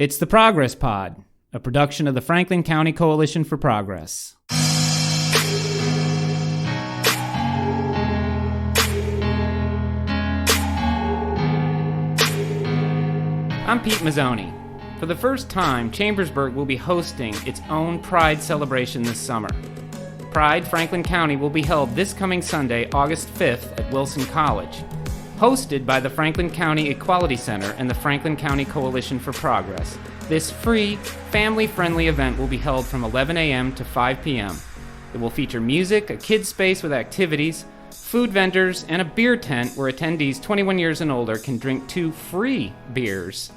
It's the Progress Pod, a production of the Franklin County Coalition for Progress. I'm Pete Mazzoni. For the first time, Chambersburg will be hosting its own Pride celebration this summer. Pride Franklin County will be held this coming Sunday, August 5th at Wilson College. Hosted by the Franklin County Equality Center and the Franklin County Coalition for Progress, this free, family-friendly event will be held from 11 a.m. to 5 p.m. It will feature music, a kids' space with activities, food vendors, and a beer tent where attendees 21 years and older can drink 2 free beers.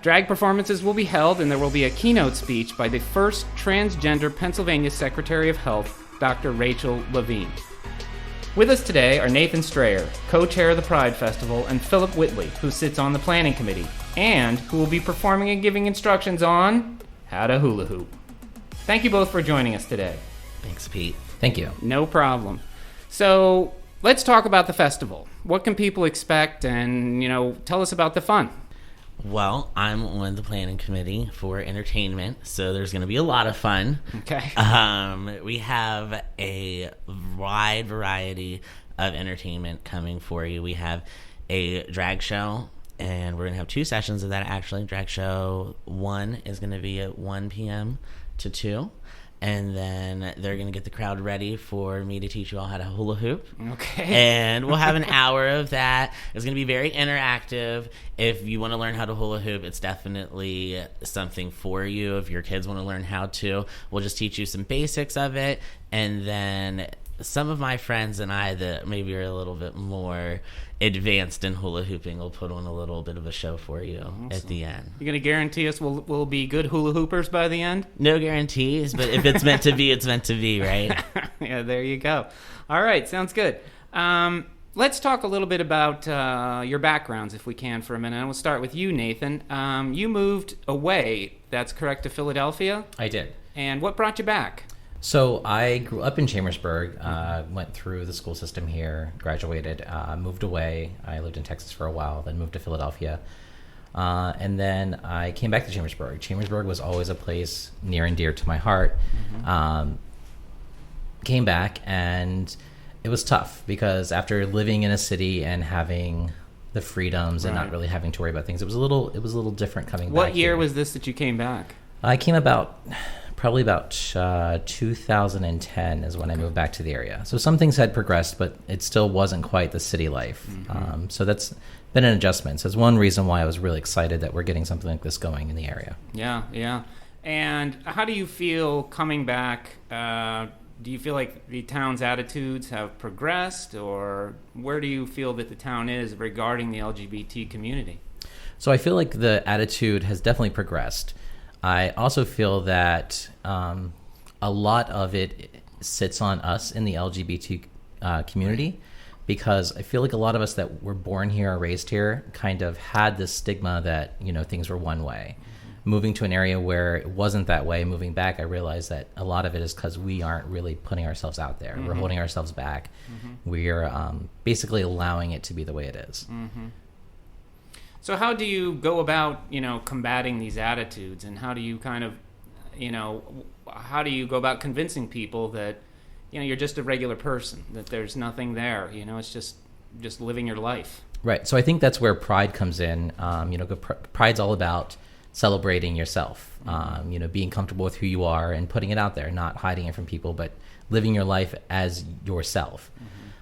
Drag performances will be held, and there will be a keynote speech by the first transgender Pennsylvania Secretary of Health, Dr. Rachel Levine. With us today are Nathan Strayer, co-chair of the Pride Festival, and Phillip Whitley, who sits on the planning committee, and who will be performing and giving instructions on how to hula hoop. Thank you both for joining us today. Thanks, Pete. Thank you. No problem. So, let's talk about the festival. What can people expect, and, tell us about the fun. Well, I'm on the planning committee for entertainment, so there's going to be a lot of fun. Okay. We have a wide variety of entertainment coming for you. We have a drag show, and we're going to have 2 sessions of that, actually. Drag show 1 is going to be at 1 p.m. to 2. And then they're going to get the crowd ready for me to teach you all how to hula hoop. Okay. And we'll have an hour of that. It's going to be very interactive. If you want to learn how to hula hoop, it's definitely something for you. If your kids want to learn how to, we'll just teach you some basics of it. And then some of my friends and I that maybe are a little bit more advanced in hula hooping will put on a little bit of a show for you at the end. You're going to guarantee us we'll be good hula hoopers by the end? No guarantees, but if it's meant to be, it's meant to be, right? Yeah, there you go. All right, sounds good. Let's talk a little bit about your backgrounds, if we can, for a minute. And we'll start with you, Nathan. You moved away, that's correct, to Philadelphia? I did. And what brought you back? So I grew up in Chambersburg, went through the school system here, graduated, moved away. I lived in Texas for a while, then moved to Philadelphia. And then I came back to Chambersburg. Chambersburg was always a place near and dear to my heart. Came back, and it was tough because after living in a city and having the freedoms and not really having to worry about things, it was a little different coming back. What year here. was this that you came back? I came probably about 2010 is when I moved back to the area. So some things had progressed, but it still wasn't quite the city life. So that's been an adjustment. So it's one reason why I was really excited that we're getting something like this going in the area. Yeah. And how do you feel coming back? Do you feel like the town's attitudes have progressed, or where do you feel that the town is regarding the LGBT community? So I feel like the attitude has definitely progressed. I also feel that a lot of it sits on us in the LGBT community, because I feel like a lot of us that were born here or raised here kind of had this stigma that, things were one way. Moving to an area where it wasn't that way, moving back, I realized that a lot of it is because we aren't really putting ourselves out there. We're holding ourselves back. We're basically allowing it to be the way it is. So how do you go about, combating these attitudes, and how do you how do you go about convincing people that, you're just a regular person, that there's nothing there, it's just living your life? Right. So I think that's where pride comes in. Pride's all about celebrating yourself, being comfortable with who you are and putting it out there, not hiding it from people, but living your life as yourself.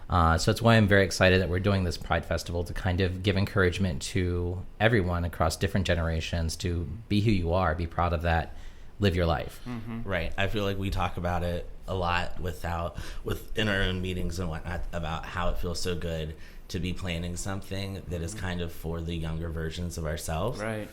So that's why I'm very excited that we're doing this Pride Festival, to kind of give encouragement to everyone across different generations to be who you are, be proud of that, live your life. Right. I feel like we talk about it a lot within our own meetings and whatnot, about how it feels so good to be planning something that is kind of for the younger versions of ourselves. Right.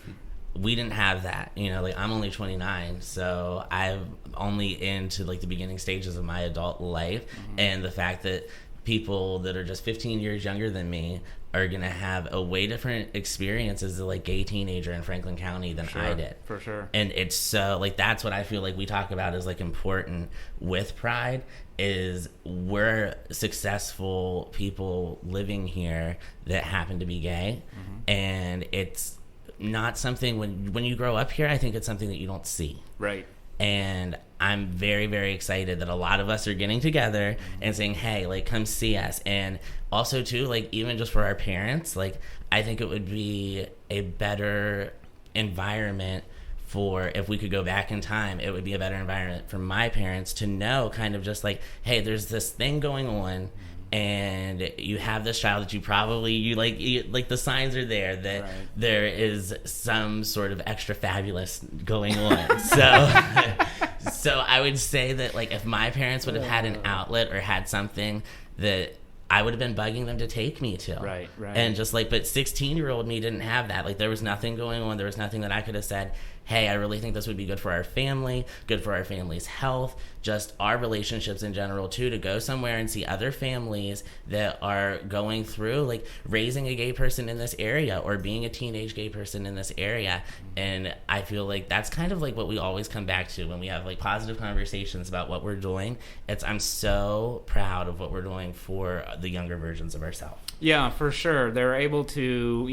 We didn't have that, I'm only 29, so I'm only into the beginning stages of my adult life, and the fact that people that are just 15 years younger than me are going to have a way different experience as a gay teenager in Franklin County than I did. For sure. And it's so that's what I feel like we talk about is important with Pride, is we're successful people living here that happen to be gay, and it's not something when you grow up here. I think it's something that you don't see. Right. And I'm very, very excited that a lot of us are getting together and saying, hey, like, come see us. And also, too, like, even just for our parents, like, I think it would be a better environment for, if we could go back in time, it would be a better environment for my parents to know kind of just like, hey, there's this thing going on. And you have this child that you like the signs are there that there is some sort of extra fabulous going on. So I would say that, like, if my parents would have had an outlet or had something that I would have been bugging them to take me to. Right. And just like, but 16-year-old me didn't have that. Like, there was nothing going on. There was nothing that I could have said, hey, I really think this would be good for our family, good for our family's health, just our relationships in general, too, to go somewhere and see other families that are going through, like, raising a gay person in this area or being a teenage gay person in this area. And I feel like that's kind of like what we always come back to when we have, like, positive conversations about what we're doing. I'm so proud of what we're doing for the younger versions of ourselves. Yeah, for sure. They're able to,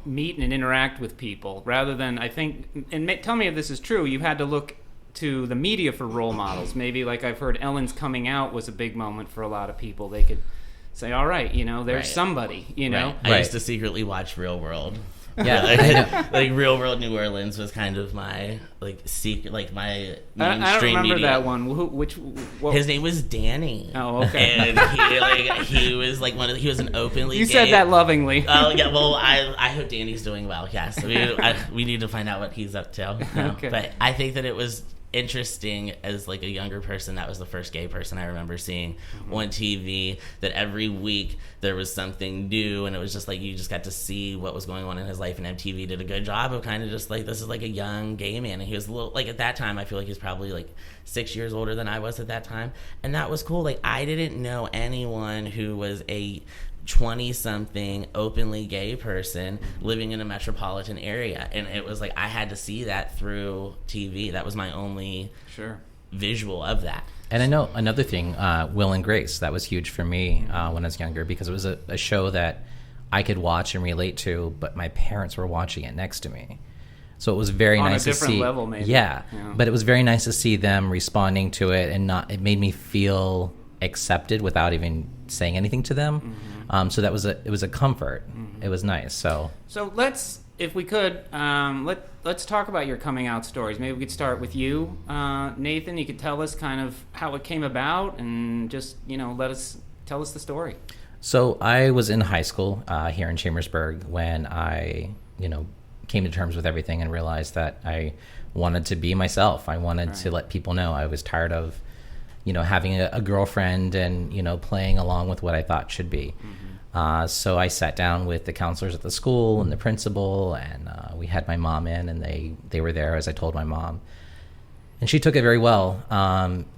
meet and interact with people rather than, I think, and tell me if this is true, you had to look to the media for role models. Maybe, like, I've heard Ellen's coming out was a big moment for a lot of people. They could say, all right, there's somebody, Right. I used to secretly watch Real World. Yeah, like Real World New Orleans was kind of my, like, secret, like, my mainstream I don't remember media. that one. His name was Danny. Oh, okay. And he was like he was an openly You gay. said that lovingly. Oh yeah, well I hope Danny's doing well. Yes, we need to find out what he's up to. Okay. But I think that it was interesting as, like, a younger person. That was the first gay person I remember seeing on TV, that every week there was something new, and it was just like you just got to see what was going on in his life, and MTV did a good job of kind of just like, this is like a young gay man, and he was a little, like, at that time I feel like he's probably like 6 years older than I was at that time, and that was cool. Like, I didn't know anyone who was a 20-something openly gay person living in a metropolitan area, and it was like I had to see that through TV. That was my only visual of that. And I know another thing, Will and Grace, that was huge for me when I was younger, because it was a show that I could watch and relate to, but my parents were watching it next to me. So it was very nice to see. On a different level, maybe. Yeah, but it was very nice to see them responding to it, and it made me feel accepted without even saying anything to them. So it was a comfort. It was nice. So let's, if we could, let's talk about your coming out stories. Maybe we could start with you, Nathan. You could tell us kind of how it came about, and just tell us the story. So I was in high school here in Chambersburg when I came to terms with everything and realized that I wanted to be myself. I wanted to let people know. I was tired of having a girlfriend and, playing along with what I thought should be. So I sat down with the counselors at the school and the principal, and we had my mom in, and they were there as I told my mom. And she took it very well.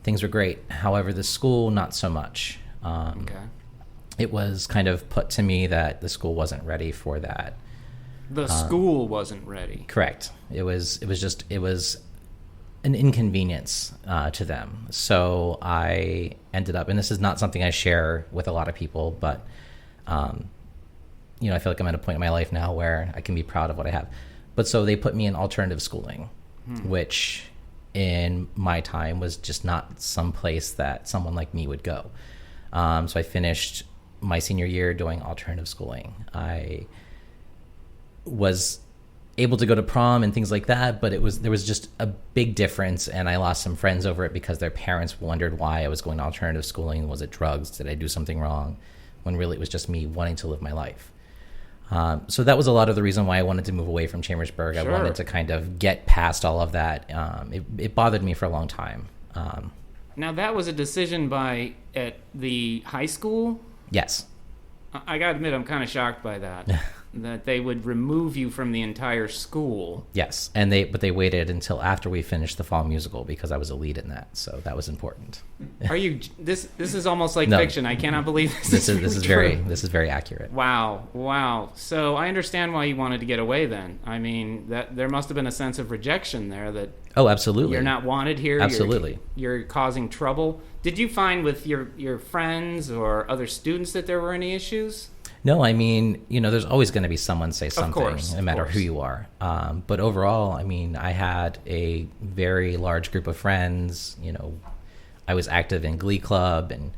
Things were great. However, the school, not so much. It was kind of put to me that the school wasn't ready for that. The school wasn't ready? Correct. It was an inconvenience to them. So I ended up, and this is not something I share with a lot of people, but I feel like I'm at a point in my life now where I can be proud of what I have. But so they put me in alternative schooling, which in my time was just not some place that someone like me would go. So I finished my senior year doing alternative schooling. I was able to go to prom and things like that, but there was just a big difference, and I lost some friends over it because their parents wondered why I was going to alternative schooling. Was it drugs? Did I do something wrong? When really it was just me wanting to live my life. So that was a lot of the reason why I wanted to move away from Chambersburg. I wanted to kind of get past all of that. It bothered me for a long time. Now that was a decision at the high school? Yes. I gotta admit, I'm kind of shocked by that. That they would remove you from the entire school. Yes, but they waited until after we finished the fall musical because I was a lead in that, so that was important. Are you? This is almost like fiction. I cannot believe this is very accurate. Wow. So I understand why you wanted to get away. Then I mean that there must have been a sense of rejection there. That absolutely, you're not wanted here. Absolutely, you're causing trouble. Did you find with your friends or other students that there were any issues? No, I mean, there's always going to be someone say something, no matter who you are. But overall, I mean, I had a very large group of friends. I was active in Glee Club and,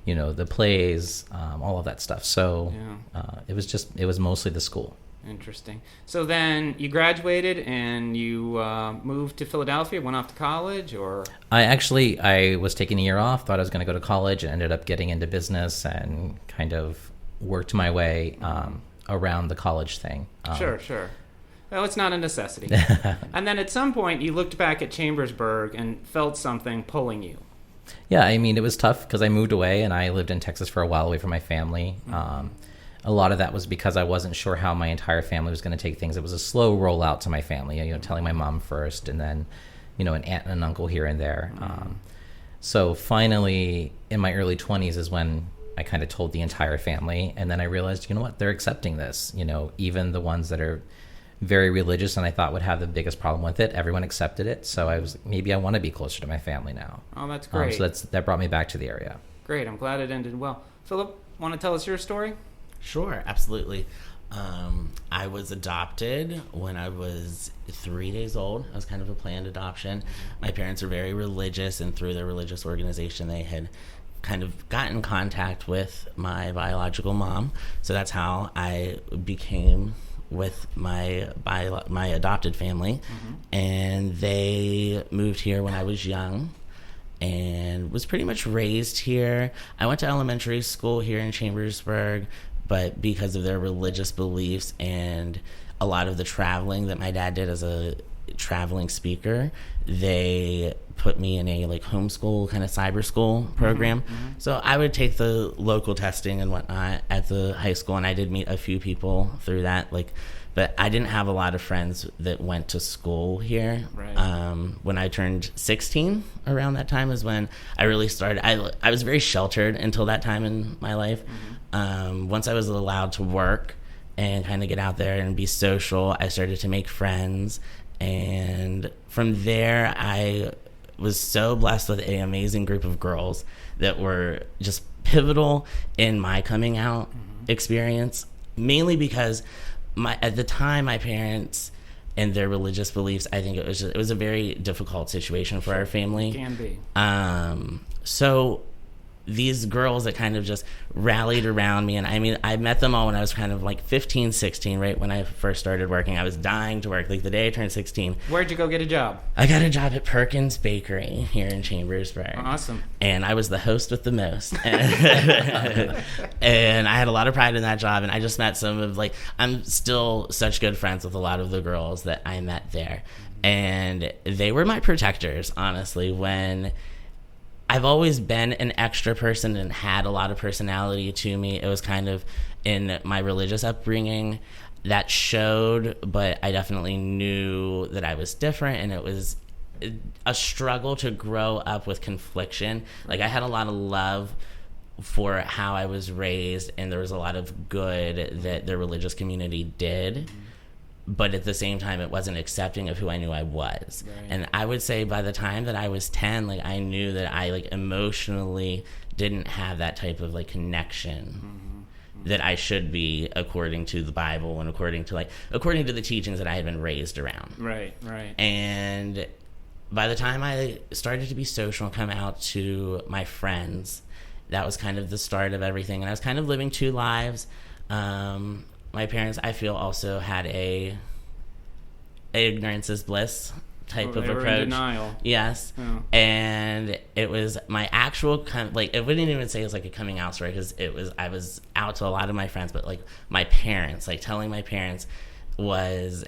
the plays, all of that stuff. So it was mostly the school. Interesting. So then you graduated and you moved to Philadelphia, went off to college, or? I was taking a year off, thought I was going to go to college, and ended up getting into business and kind of worked my way around the college thing. Sure. Well, it's not a necessity. And then at some point you looked back at Chambersburg and felt something pulling you. Yeah, I mean, it was tough because I moved away and I lived in Texas for a while away from my family. A lot of that was because I wasn't sure how my entire family was going to take things. It was a slow rollout to my family, telling my mom first and then, an aunt and an uncle here and there. So finally, in my early 20s is when I kind of told the entire family. And then I realized, what, they're accepting this. Even the ones that are very religious and I thought would have the biggest problem with it, everyone accepted it. So maybe I want to be closer to my family now. Oh, that's great. So that brought me back to the area. Great. I'm glad it ended well. Philip, want to tell us your story? Sure, absolutely. I was adopted when I was 3 days old. I was kind of a planned adoption. My parents are very religious, and through their religious organization, they had kind of got in contact with my biological mom. So that's how I became with my adopted family. And they moved here when I was young and was pretty much raised here. I went to elementary school here in Chambersburg, but because of their religious beliefs and a lot of the traveling that my dad did as a traveling speaker, they put me in a homeschool kind of cyber school program. So I would take the local testing and whatnot at the high school, and I did meet a few people through that. But I didn't have a lot of friends that went to school here. Right. When I turned 16, around that time is when I really started. I was very sheltered until that time in my life. Once I was allowed to work and kind of get out there and be social, I started to make friends. And from there, I was so blessed with an amazing group of girls that were just pivotal in my coming out experience, mainly because at the time, my parents and their religious beliefs, I think it was a very difficult situation for our family. It can be. So these girls that kind of just rallied around me, and I mean, I met them all when I was kind of 15, 16, right when I first started working. I was dying to work, the day I turned 16. Where'd you go get a job? I got a job at Perkins Bakery here in Chambersburg. Awesome. And I was the host with the most. And I had a lot of pride in that job, and I just met some of, I'm still such good friends with a lot of the girls that I met there. And they were my protectors, honestly, when I've always been an extra person and had a lot of personality to me. It was kind of in my religious upbringing that showed, but I definitely knew that I was different, and it was a struggle to grow up with confliction. I had a lot of love for how I was raised, and there was a lot of good that the religious community did. But at the same time, it wasn't accepting of who I knew I was. Right. And I would say by the time that I was 10, I knew that I emotionally didn't have that type of connection that I should be according to the Bible and according to the teachings that I had been raised around. Right. And by the time I started to be social and come out to my friends, that was kind of the start of everything. And I was kind of living two lives. My parents, I feel, also had a ignorance is bliss type of they were approach. in denial. Yes. Oh. And it was my actual it wouldn't even say it was a coming out story, because I was out to a lot of my friends, but my parents, telling my parents was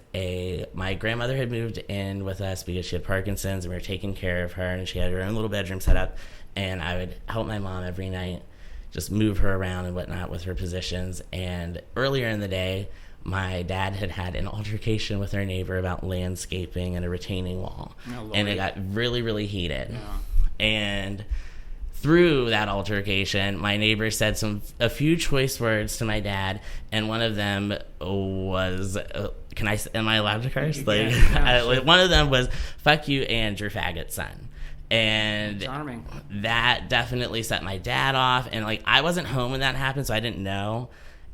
my grandmother had moved in with us because she had Parkinson's, and we were taking care of her, and she had her own little bedroom set up, and I would help my mom every night, just move her around and whatnot with her positions. And earlier in the day, my dad had an altercation with our neighbor about landscaping and a retaining wall. Oh, and it got really, really heated. Yeah. And through that altercation, my neighbor said a few choice words to my dad, and one of them was, am I allowed to curse? Sure. One of them was, "Fuck you and your faggot son." And Charming. that definitely set my dad off. And I wasn't home when that happened, so I didn't know.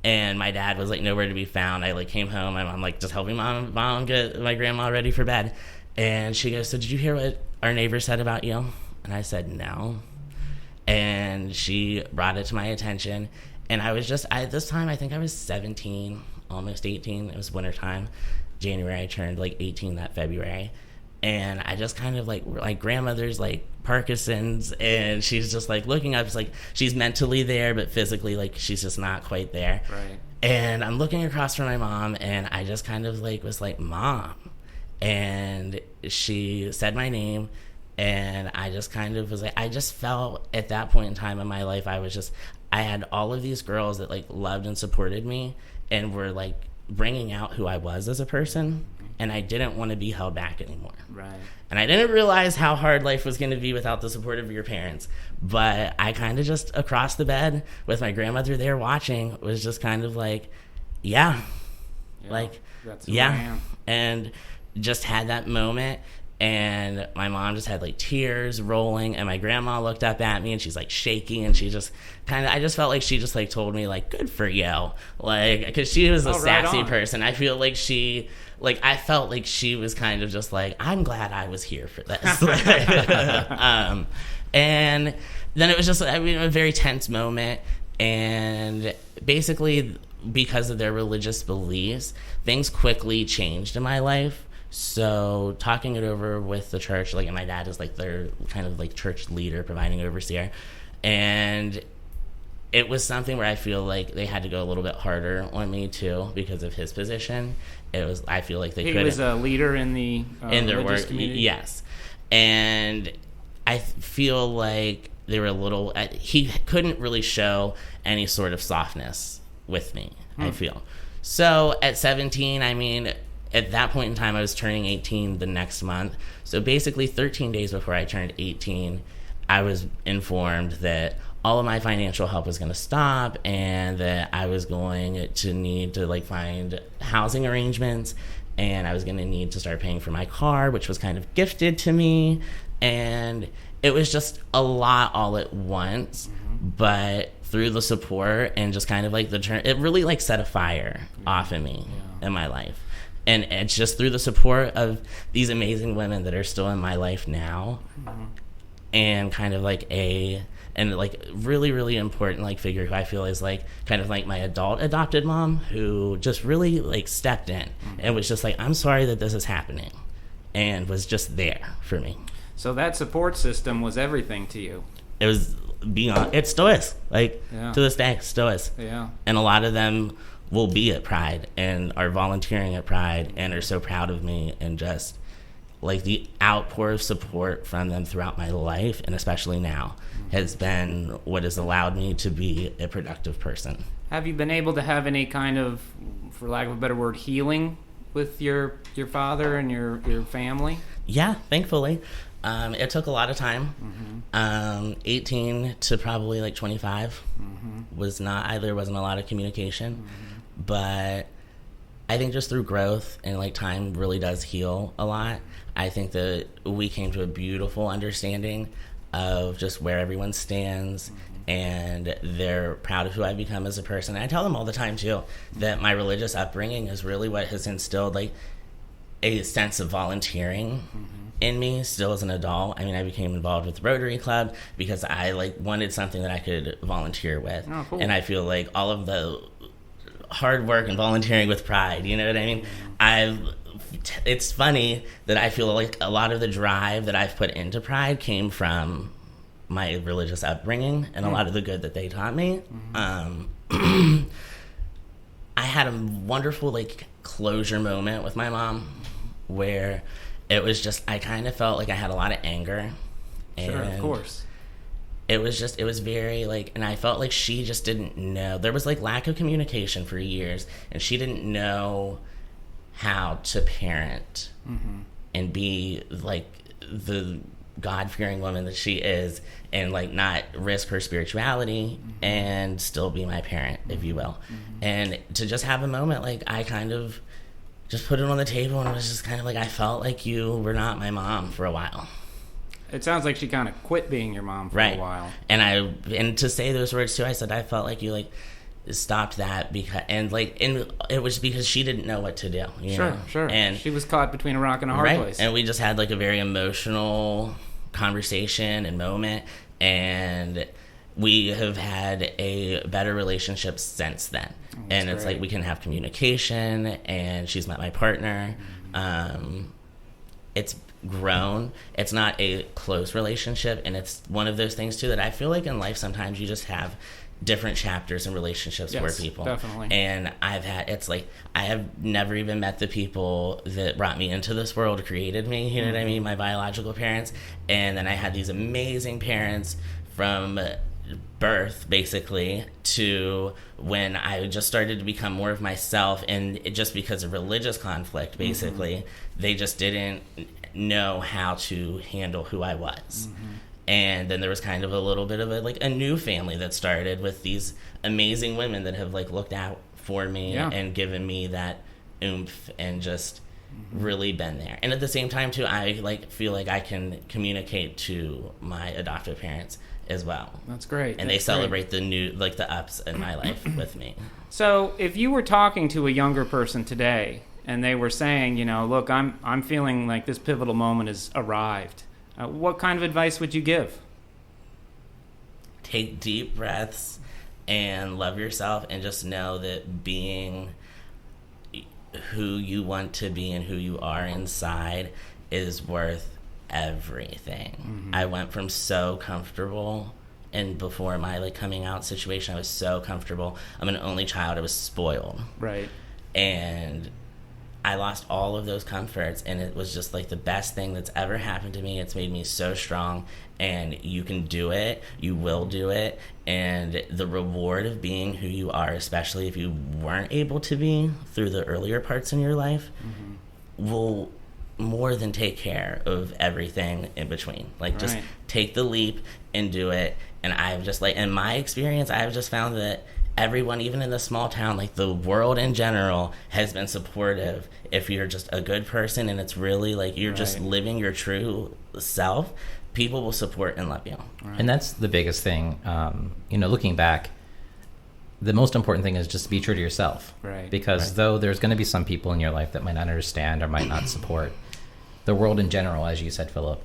And my dad was like nowhere to be found. I like came home. I'm like just helping mom get my grandma ready for bed. And she goes, so did you hear what our neighbor said about you? And I said, no. And she brought it to my attention. And I was just, at this time, I think I was 17, almost 18. It was wintertime. January, I turned like 18 that February. And I just kind of like grandmother's like Parkinson's, and she's just like looking up. It's like she's mentally there, but physically like she's just not quite there. Right. And I'm looking across from my mom, and I just kind of like was like, Mom. And she said my name, and I just kind of was like, I just felt at that point in time in my life, I had all of these girls that like loved and supported me and were like bringing out who I was as a person. And I didn't want to be held back anymore. Right. And I didn't realize how hard life was going to be without the support of your parents. But I kind of just across the bed with my grandmother there watching was just kind of like, yeah. Like, that's who I am. And just had that moment. And my mom just had like tears rolling, and my grandma looked up at me and she's like shaking, and she just I just felt like she just like told me like, good for you. Like, because she was a sassy person. I feel like I felt like she was kind of just like, I'm glad I was here for this. And then it was just, a very tense moment. And basically, because of their religious beliefs, things quickly changed in my life. So talking it over with the church, like, and my dad is like their kind of like church leader, providing overseer. And it was something where I feel like they had to go a little bit harder on me too because of his position. I feel like he was a leader in the in their religious work, community. yes. And I feel like they were he couldn't really show any sort of softness with me, I feel. So at 17, I mean, at that point in time, I was turning 18 the next month. So basically 13 days before I turned 18, I was informed that all of my financial help was going to stop, and that I was going to need to like find housing arrangements, and I was going to need to start paying for my car, which was kind of gifted to me. And it was just a lot all at once. But through the support and just kind of like it really like set a fire off in me in my life. And it's just through the support of these amazing women that are still in my life now, and kind of like really, really important like figure who I feel is like kind of like my adult adopted mom, who just really like stepped in and was just like, I'm sorry that this is happening, and was just there for me. So that support system was everything to you. It was beyond. It still is. Like, to this day, still is. Yeah. And a lot of them will be at Pride and are volunteering at Pride and are so proud of me, and just like the outpour of support from them throughout my life, and especially now, has been what has allowed me to be a productive person. Have you been able to have any kind of, for lack of a better word, healing with your father and your family? Yeah, thankfully. It took a lot of time. 18 to probably like 25 there wasn't a lot of communication. But I think just through growth and like time really does heal a lot. I think that we came to a beautiful understanding of just where everyone stands, and they're proud of who I've become as a person. And I tell them all the time too that my religious upbringing is really what has instilled like a sense of volunteering in me still as an adult. I mean, I became involved with the Rotary Club because I like wanted something that I could volunteer with. Oh, cool. And I feel like all of the hard work and volunteering with Pride, you know what I mean? It's funny that I feel like a lot of the drive that I've put into Pride came from my religious upbringing and a lot of the good that they taught me. I had a wonderful like closure moment with my mom where it was just, I kind of felt like I had a lot of anger. Sure, of course. It was very like, and I felt like she just didn't know. There was like lack of communication for years, and she didn't know how to parent and be like the God-fearing woman that she is, and like not risk her spirituality and still be my parent, if you will. And to just have a moment, like I kind of just put it on the table, and it was just kind of like, I felt like you were not my mom for a while. It sounds like she kind of quit being your mom for a while. And to say those words too, I said, I felt like you, like, stopped that because and it was because she didn't know what to do. You know? Sure. And she was caught between a rock and a hard place. And we just had like a very emotional conversation and moment, and we have had a better relationship since then. And it's great. like we can have communication, and she's met my partner. It's grown. It's not a close relationship, and it's one of those things too that I feel like in life sometimes you just have different chapters and relationships for people. Definitely. And I have never even met the people that brought me into this world, created me, you know what I mean, my biological parents. And then I had these amazing parents from birth, basically, to when I just started to become more of myself. And just because of religious conflict, basically, they just didn't know how to handle who I was. And then there was kind of a little bit of a new family that started with these amazing women that have looked out for me and given me that oomph and just really been there. And at the same time too, I feel like I can communicate to my adoptive parents as well. That's great. And they celebrate the new the ups in my life with me. So if you were talking to a younger person today and they were saying, look, I'm feeling like this pivotal moment has arrived, what kind of advice would you give? Take deep breaths and love yourself, and just know that being who you want to be and who you are inside is worth everything. I went from so comfortable, and before my coming out situation, I was so comfortable. I'm an only child. I was spoiled. Right. And I lost all of those comforts, and it was just the best thing that's ever happened to me. It's made me so strong, and you can do it. You will do it. And the reward of being who you are, especially if you weren't able to be through the earlier parts in your life, will more than take care of everything in between. Just take the leap and do it. And I've just in my experience, I've just found that everyone, even in the small town, the world in general, has been supportive if you're just a good person, and it's really you're just living your true self. People will support and love you. And that's the biggest thing. Looking back, the most important thing is just be true to yourself. Right. Because though there's going to be some people in your life that might not understand or might not support, the world in general, as you said, Philip,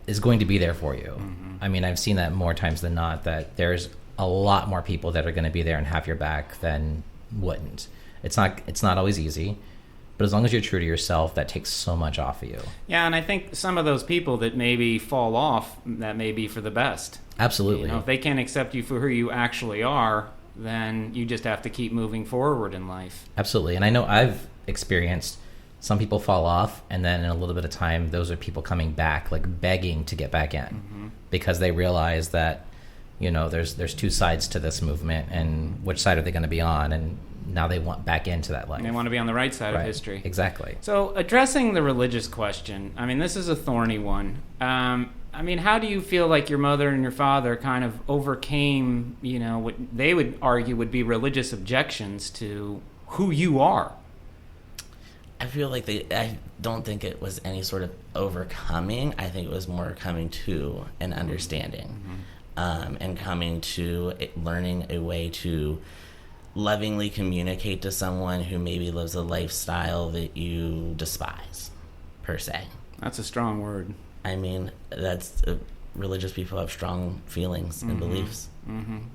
is going to be there for you. I mean, I've seen that more times than not, that there's a lot more people that are going to be there and have your back than wouldn't. It's not always easy, but as long as you're true to yourself, that takes so much off of you. Yeah, and I think some of those people that maybe fall off, that may be for the best. Absolutely. If they can't accept you for who you actually are, then you just have to keep moving forward in life. Absolutely. And I know I've experienced some people fall off, and then in a little bit of time, those are people coming back, begging to get back in, because they realize that there's two sides to this movement, and which side are they going to be on? And now they want back into that life. And they want to be on the right side of history. Exactly. So addressing the religious question, I mean, this is a thorny one. How do you feel like your mother and your father kind of overcame, what they would argue would be religious objections to who you are? I feel like I don't think it was any sort of overcoming. I think it was more coming to an understanding. And coming to learning a way to lovingly communicate to someone who maybe lives a lifestyle that you despise, per se. That's a strong word. I mean, religious people have strong feelings and beliefs.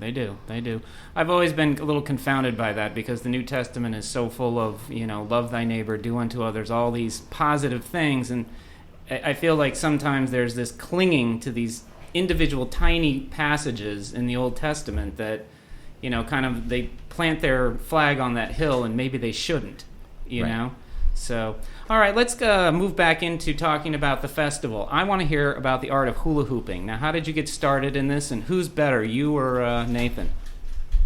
They do. I've always been a little confounded by that, because the New Testament is so full of, love thy neighbor, do unto others, all these positive things. And I feel like sometimes there's this clinging to these individual tiny passages in the Old Testament that, they plant their flag on that hill, and maybe they shouldn't, you know? So, all right, let's move back into talking about the festival. I want to hear about the art of hula hooping. Now, how did you get started in this, and who's better, you or Nathan?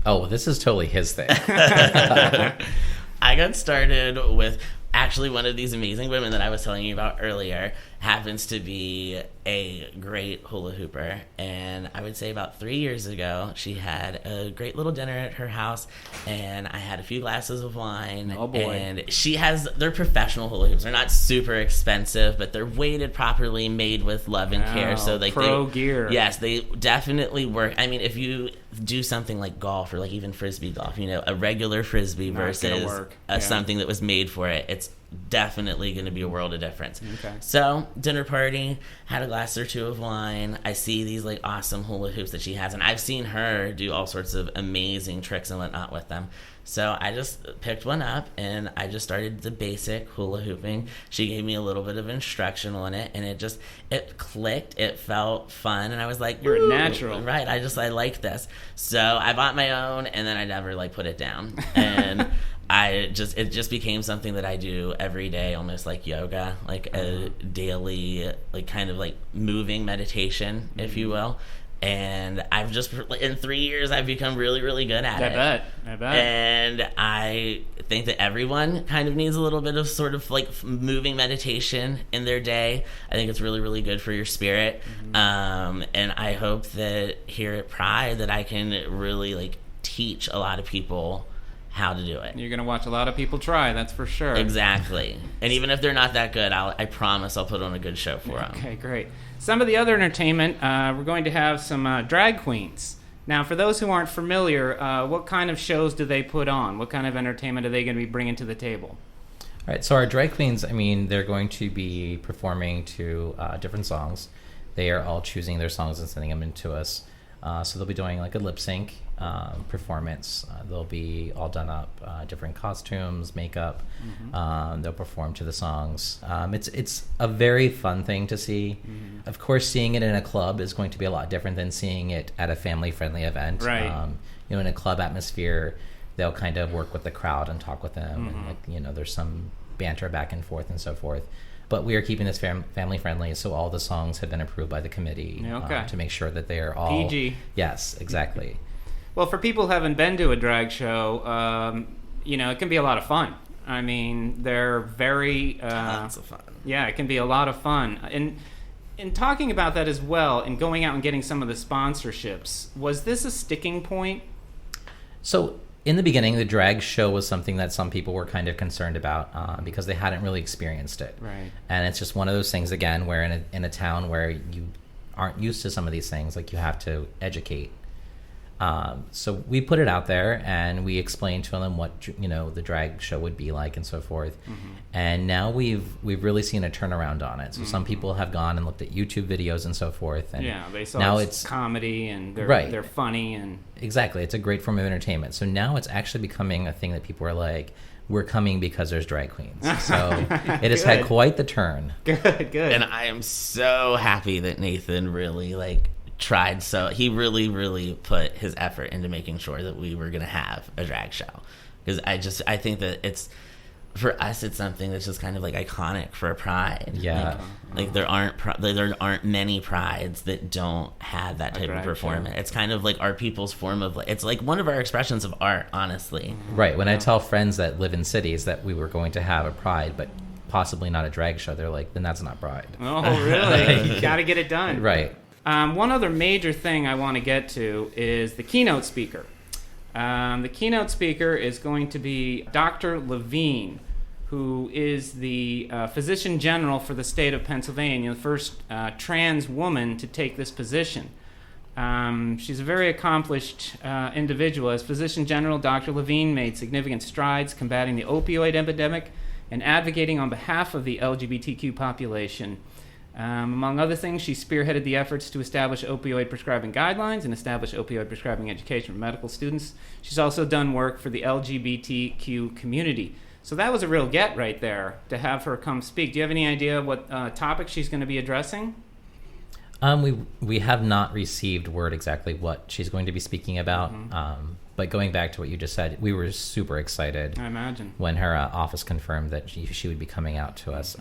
Oh, this is totally his thing. I got started with actually one of these amazing women that I was telling you about earlier happens to be a great hula hooper. And I would say about 3 years ago, she had a great little dinner at her house, and I had a few glasses of wine. Oh, boy. And they're professional hula hoops. They're not super expensive, but they're weighted properly, made with love and care. So like pro gear. Yes, they definitely work. I mean, if you do something like golf or like even frisbee golf, a regular frisbee versus something that was made for it, it's definitely going to be a world of difference. Okay. So dinner party, had a glass or two of wine. I see these like awesome hula hoops that she has, and I've seen her do all sorts of amazing tricks and whatnot with them. So I just picked one up and I just started the basic hula hooping. She gave me a little bit of instruction on it, and it clicked. It felt fun, and I was like, "You're a natural." Right. I like this. So I bought my own, and then I never like put it down. And it just became something that I do every day, almost like yoga, like a daily, like kind of like moving meditation, if you will. And I've just, in 3 years, I've become really, really good at it. I bet. And I think that everyone kind of needs a little bit of sort of like moving meditation in their day. I think it's really, really good for your spirit. And I hope that here at Pride that I can really like teach a lot of people how to do it. You're going to watch a lot of people try, that's for sure. Exactly. And even if they're not that good, I promise I'll put on a good show for them. Okay, great. Some of the other entertainment, we're going to have some drag queens. Now, for those who aren't familiar, what kind of shows do they put on? What kind of entertainment are they going to be bringing to the table? All right, so our drag queens, I mean, they're going to be performing to different songs. They are all choosing their songs and sending them in to us. So they'll be doing like a lip sync performance. They'll be all done up, different costumes, makeup. They'll perform to the songs. It's a very fun thing to see. Of course, seeing it in a club is going to be a lot different than seeing it at a family-friendly event. Right. In a club atmosphere, they'll kind of work with the crowd and talk with them. And there's some banter back and forth and so forth. But we are keeping this family friendly, so all the songs have been approved by the committee to make sure that they are all PG. Yes, exactly. Well, for people who haven't been to a drag show, it can be a lot of fun. I mean, they're very lots of fun. Yeah, it can be a lot of fun. And in talking about that as well, and going out and getting some of the sponsorships, was this a sticking point? So in the beginning, the drag show was something that some people were kind of concerned about because they hadn't really experienced it. Right. And it's just one of those things, again, where in a town where you aren't used to some of these things, like you have to educate. So we put it out there and we explained to them what the drag show would be like and so forth. And now we've really seen a turnaround on it. So some people have gone and looked at YouTube videos and so forth. And they saw now it's comedy and they're funny and exactly. It's a great form of entertainment. So now it's actually becoming a thing that people are like, we're coming because there's drag queens. So it has had quite the turn. Good. And I am so happy that Nathan really tried. So he really put his effort into making sure that we were going to have a drag show, because I think that it's, for us, it's something that's just kind of like iconic for a Pride. There aren't many prides that don't have that type of performance. It's kind of like our people's form of it's like one of our expressions of art, honestly. Right. When I tell friends that live in cities that we were going to have a Pride but possibly not a drag show, they're like, then that's not Pride. Oh, really? You got to get it done. Right. One other major thing I want to get to is the keynote speaker. The keynote speaker is going to be Dr. Levine, who is the physician general for the state of Pennsylvania, the first trans woman to take this position. She's a very accomplished individual. As physician general, Dr. Levine made significant strides combating the opioid epidemic and advocating on behalf of the LGBTQ population. Among other things, she spearheaded the efforts to establish opioid prescribing guidelines and establish opioid prescribing education for medical students. She's also done work for the LGBTQ community. So that was a real get right there, to have her come speak. Do you have any idea what topic she's going to be addressing? We have not received word exactly what she's going to be speaking about. But going back to what you just said, we were super excited. I imagine. When her office confirmed that she would be coming out to us.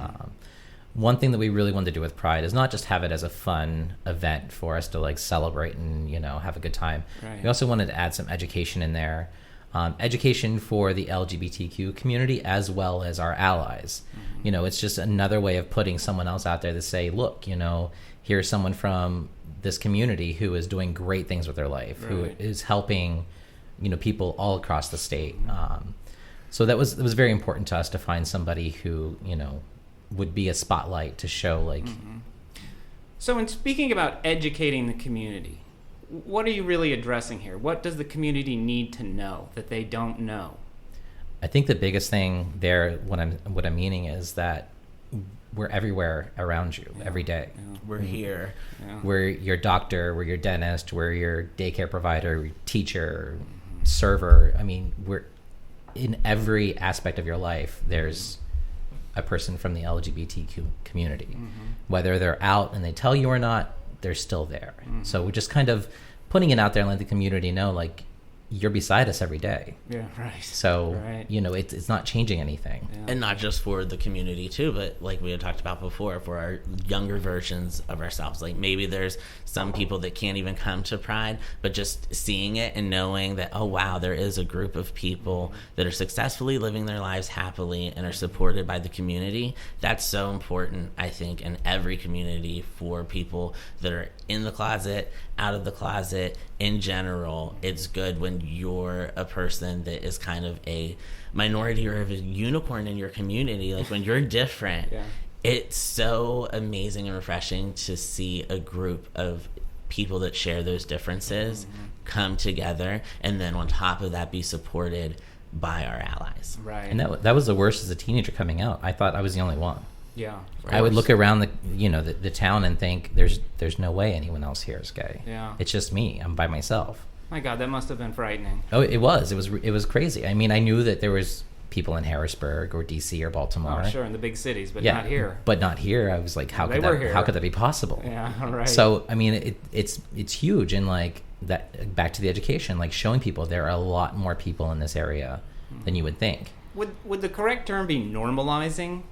One thing that we really wanted to do with Pride is not just have it as a fun event for us to celebrate and have a good time. Right. We also wanted to add some education in there. education for the LGBTQ community as well as our allies. It's just another way of putting someone else out there to say, look, here's someone from this community who is doing great things with their life, who is helping, people all across the state. So it was very important to us to find somebody who, would be a spotlight to show like. So in speaking about educating the community, what are you really addressing here? What does the community need to know that they don't know? I think the biggest thing there, what I'm meaning is that we're everywhere around you every day. Yeah. We're here. Yeah. We're your doctor, we're your dentist, we're your daycare provider, your teacher, server. I mean, we're in every aspect of your life. There's a person from the LGBTQ community. Whether they're out and they tell you or not, they're still there. So we're just kind of putting it out there and let the community know, like, you're beside us every day. Yeah, right. So, it's not changing anything. Yeah. And not just for the community too, but like we had talked about before, for our younger versions of ourselves. Like maybe there's some people that can't even come to Pride, but just seeing it and knowing that, oh wow, there is a group of people that are successfully living their lives happily and are supported by the community. That's so important, I think, in every community, for people that are in the closet, out of the closet, in general. It's good when you're a person that is kind of a minority or a unicorn in your community, like when you're different. It's so amazing and refreshing to see a group of people that share those differences come together, and then on top of that be supported by our allies. Right. And that was the worst as a teenager coming out. I thought I was the only one. Yeah. I would look around the town and think there's no way anyone else here is gay. Yeah. It's just me. I'm by myself. My God, that must have been frightening. Oh, it was crazy. I mean, I knew that there was people in Harrisburg or DC or Baltimore. Oh, sure, in the big cities, but not here. But not here. I was like, how could that be possible? Yeah, right. So, I mean, it's huge, and like that, back to the education, like showing people there are a lot more people in this area than you would think. Would the correct term be normalizing?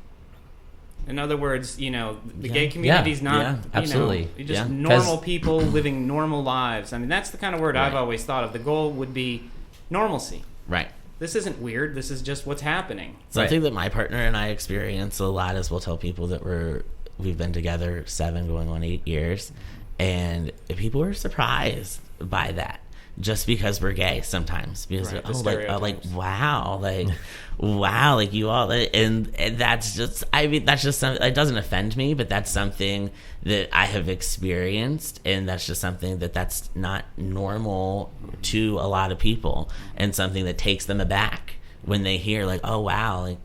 In other words, the gay community is not, absolutely. Just normal people living normal lives. I mean, that's the kind of word I've always thought of. The goal would be normalcy. Right. This isn't weird. This is just what's happening. Something that my partner and I experience a lot is we'll tell people that we've been together 7 going on 8 years, and people are surprised by that. Just because we're gay sometimes, because wow, like you all, and that's just, I mean, that's just something, it doesn't offend me, but that's something that I have experienced, and that's just something that's not normal to a lot of people, and something that takes them aback when they hear like, oh wow, like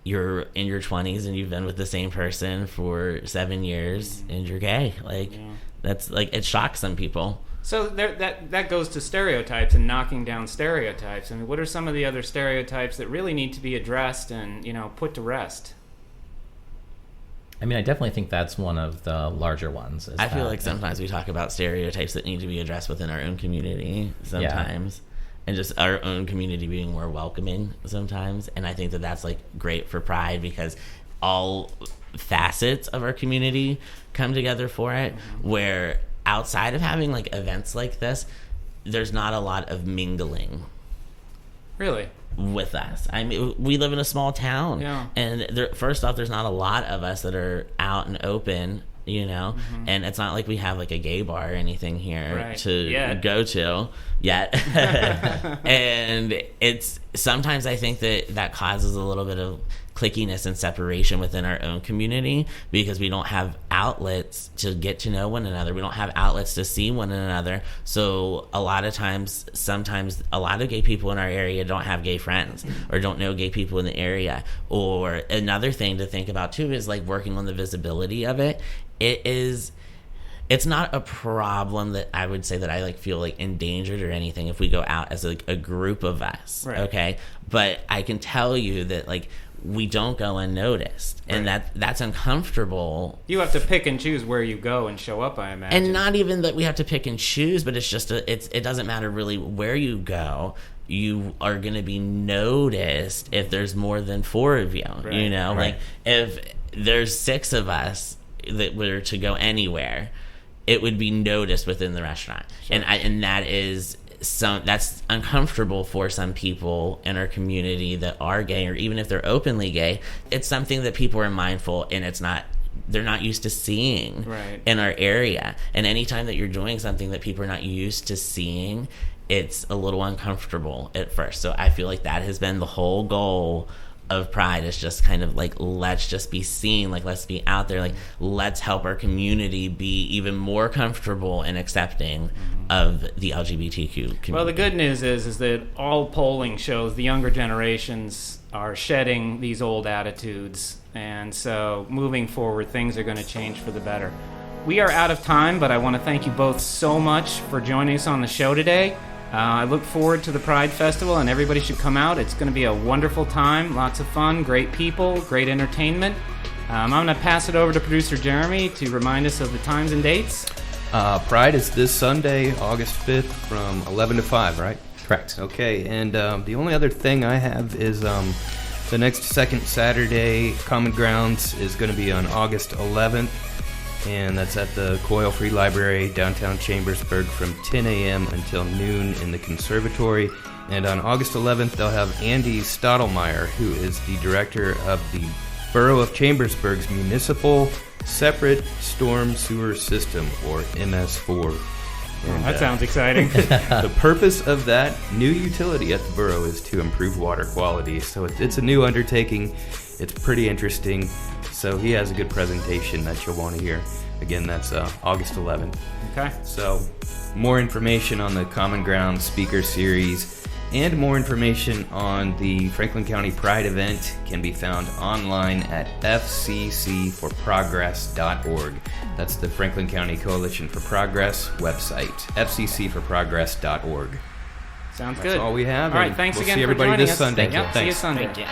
you're in your 20s and you've been with the same person for 7 years and you're gay. Like that's like, it shocks some people. So that goes to stereotypes and knocking down stereotypes. I mean, what are some of the other stereotypes that really need to be addressed and, put to rest? I mean, I definitely think that's one of the larger ones. I feel like sometimes we talk about stereotypes that need to be addressed within our own community sometimes. And just our own community being more welcoming sometimes. And I think that that's like great for Pride, because all facets of our community come together for it, where outside of having like events like this, there's not a lot of mingling. Really? With us. I mean, we live in a small town. Yeah. And first off, there's not a lot of us that are out and open, and it's not like we have like a gay bar or anything here to go to yet. And it's sometimes I think that causes a little bit of clickiness and separation within our own community, because we don't have outlets to get to know one another. We don't have outlets to see one another. So a lot of times, sometimes a lot of gay people in our area don't have gay friends or don't know gay people in the area. Or another thing to think about too is like working on the visibility of it. It's not a problem that I would say that I like feel like endangered or anything if we go out as like a group of us. Right. Okay. But I can tell you that like we don't go unnoticed, and that's uncomfortable. You have to pick and choose where you go and show up, I imagine. And not even that we have to pick and choose, but it's just it doesn't matter really where you go. You are going to be noticed if there's more than 4 of you. Right. Like if there's 6 of us that were to go anywhere, it would be noticed within the restaurant. Sure. And that is that's uncomfortable for some people in our community that are gay, or even if they're openly gay. It's something that people are mindful, and they're not used to seeing in our area. And anytime that you're doing something that people are not used to seeing, it's a little uncomfortable at first. So I feel like that has been the whole goal of Pride, is just kind of like, let's just be seen, like let's be out there, like let's help our community be even more comfortable and accepting of the LGBTQ community. Well, the good news is that all polling shows the younger generations are shedding these old attitudes, and so moving forward, things are going to change for the better. We are out of time, but I want to thank you both so much for joining us on the show today. I look forward to the Pride Festival, and everybody should come out. It's going to be a wonderful time, lots of fun, great people, great entertainment. I'm going to pass it over to producer Jeremy to remind us of the times and dates. Pride is this Sunday, August 5th from 11 to 5, right? Correct. Okay, and the only other thing I have is the next second Saturday, Common Grounds, is going to be on August 11th. And that's at the Coil Free Library, downtown Chambersburg, from 10 a.m. until noon in the conservatory. And on August 11th, they'll have Andy Stottlemyre, who is the director of the Borough of Chambersburg's Municipal Separate Storm Sewer System, or MS4. And, that sounds exciting. The purpose of that new utility at the borough is to improve water quality. So it's a new undertaking. It's pretty interesting. So he has a good presentation that you'll want to hear. Again, that's August 11th. Okay. So more information on the Common Ground Speaker Series and more information on the Franklin County Pride event can be found online at fccforprogress.org. That's the Franklin County Coalition for Progress website, fccforprogress.org. Sounds That's good. all we have. All right, thanks we'll again see for everybody joining this us. Sunday. Yep, see you Thanks. Sunday. Thank you.